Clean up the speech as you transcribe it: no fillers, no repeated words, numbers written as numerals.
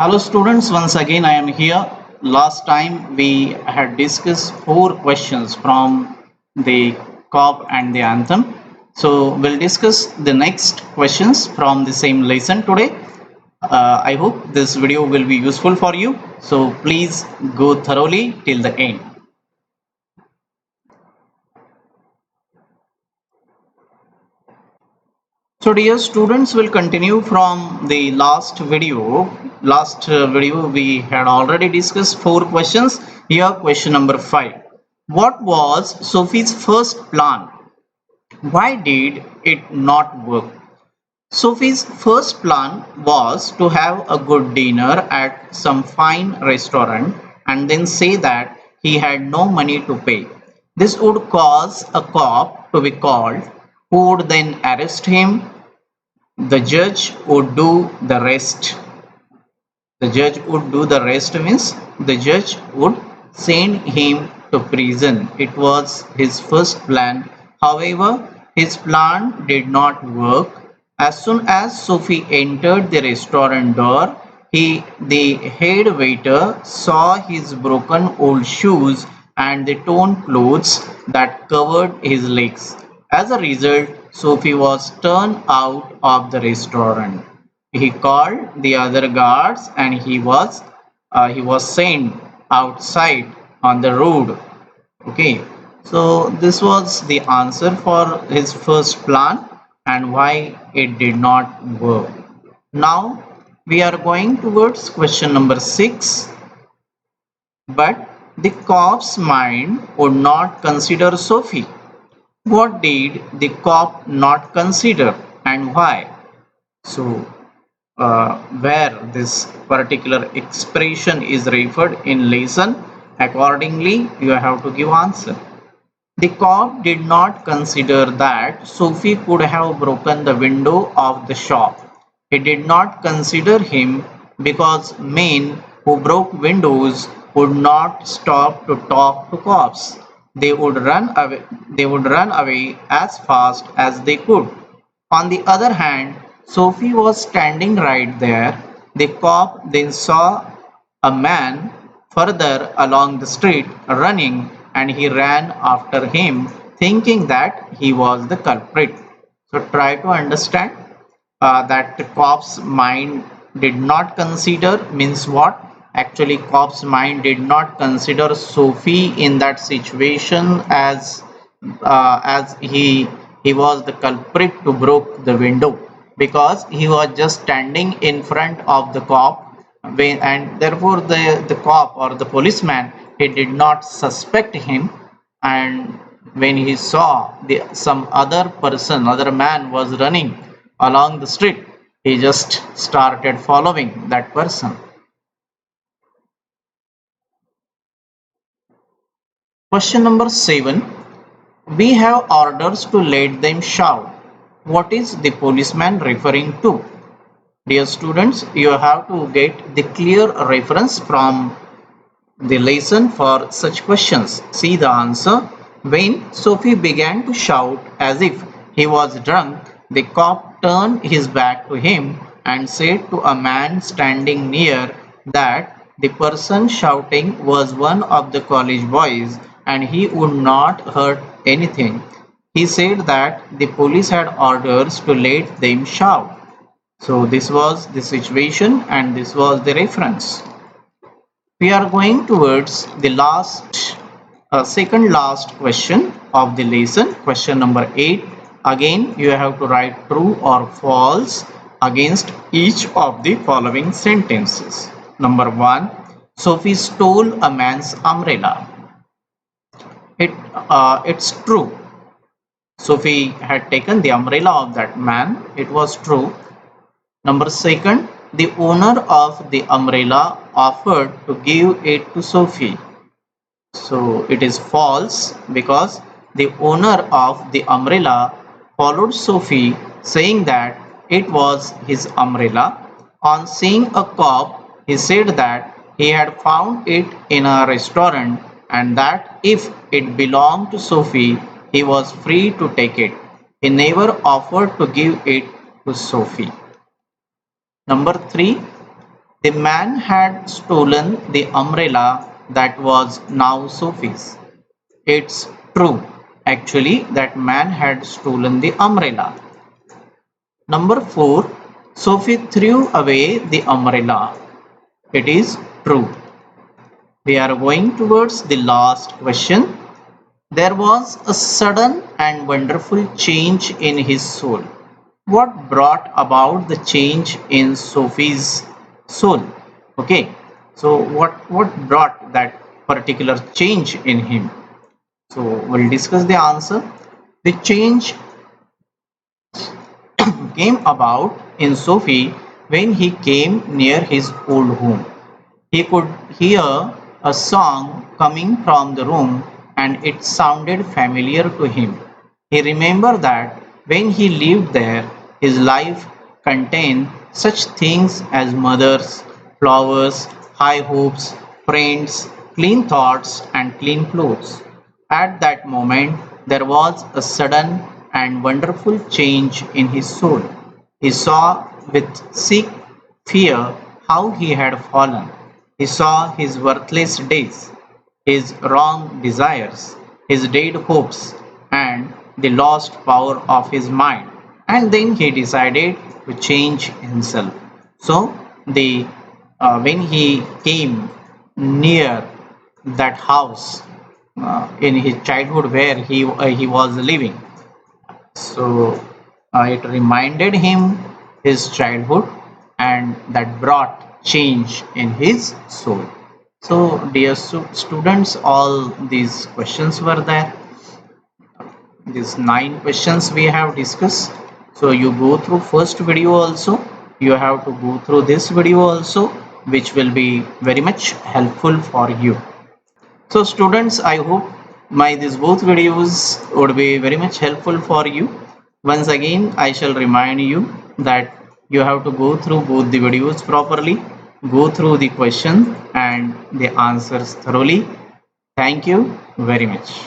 Hello students, once again I am here. Last time we had discussed four questions from the COP and the anthem. So we'll discuss the next questions from the same lesson today. I hope this video will be useful for you. So please go thoroughly till the end. So dear students, will continue from the last video. Last video we had already discussed four questions. Here question number 5. What was Sophie's first plan? Why did it not work? Sophie's first plan was to have a good dinner at some fine restaurant and then say that he had no money to pay. This would cause a cop to be called, who would then arrest him. The judge would do the rest. The judge would do the rest means the judge would send him to prison. It was his first plan. However, his plan did not work. As soon as Sophie entered the restaurant door, the head waiter saw his broken old shoes and the torn clothes that covered his legs. As a result, Sophie was turned out of the restaurant. He called the other guards and he was sent outside on the road. Okay, so this was the answer for his first plan and why it did not work. Now we are going towards question number 6. But the cop's mind would not consider Sophie. What did the cop not consider and why? So where this particular expression is referred in lesson, accordingly you have to give answer. The cop did not consider that Sophie could have broken the window of the shop. He did not consider him because men who broke windows would not stop to talk to cops. They would run away as fast as they could. On the other hand, Sophie was standing right there. The cop then saw a man further along the street running, and he ran after him, thinking that he was the culprit. So try to understand that the cop's mind did not consider means what? Actually, cop's mind did not consider Sophie in that situation as he was the culprit to broke the window, because he was just standing in front of the cop, and therefore the cop or the policeman, he did not suspect him. And when he saw some other man was running along the street, he just started following that person. Question number 7. We have orders to let them shout. What is the policeman referring to? Dear students, you have to get the clear reference from the lesson for such questions. See the answer. When Sophie began to shout as if he was drunk, the cop turned his back to him and said to a man standing near that the person shouting was one of the college boys and he would not hurt anything. He said that the police had orders to let them shout. So this was the situation and this was the reference. We are going towards the second last question of the lesson, question number 8. Again, you have to write true or false against each of the following sentences. Number 1, Sophie stole a man's umbrella. It's true. Sophie had taken the umbrella of that man. It was true. Number 2, the owner of the umbrella offered to give it to Sophie. So it is false, because the owner of the umbrella followed Sophie, saying that it was his umbrella. On seeing a cop, he said that he had found it in a restaurant and that if it belonged to Sophie, he was free to take it. He never offered to give it to Sophie. Number 3, The man had stolen the umbrella that was now Sophie's. It's true, actually, that man had stolen the umbrella. Number 4. Sophie threw away the umbrella. It is true. We are going towards the last question. There was a sudden and wonderful change in his soul. What brought about the change in Sophie's soul? Okay, so what brought that particular change in him? So we'll discuss the answer. The change came about in Sophie when he came near his old home. He could hear a song coming from the room and it sounded familiar to him. He remembered that when he lived there, his life contained such things as mothers, flowers, high hopes, friends, clean thoughts, and clean clothes. At that moment, there was a sudden and wonderful change in his soul. He saw with sick fear how he had fallen. He saw his worthless days, his wrong desires, his dead hopes, and the lost power of his mind. And then he decided to change himself. So, when he came near that house in his childhood where he was living, so it reminded him his childhood and that brought change in his soul. So dear students, all these questions were there. These 9 questions we have discussed. So you go through first video also. You have to go through this video also, which will be very much helpful for you. So students, I hope my these both videos would be very much helpful for you. Once again, I shall remind you that you have to go through both the videos properly, go through the question and the answers thoroughly. Thank you very much.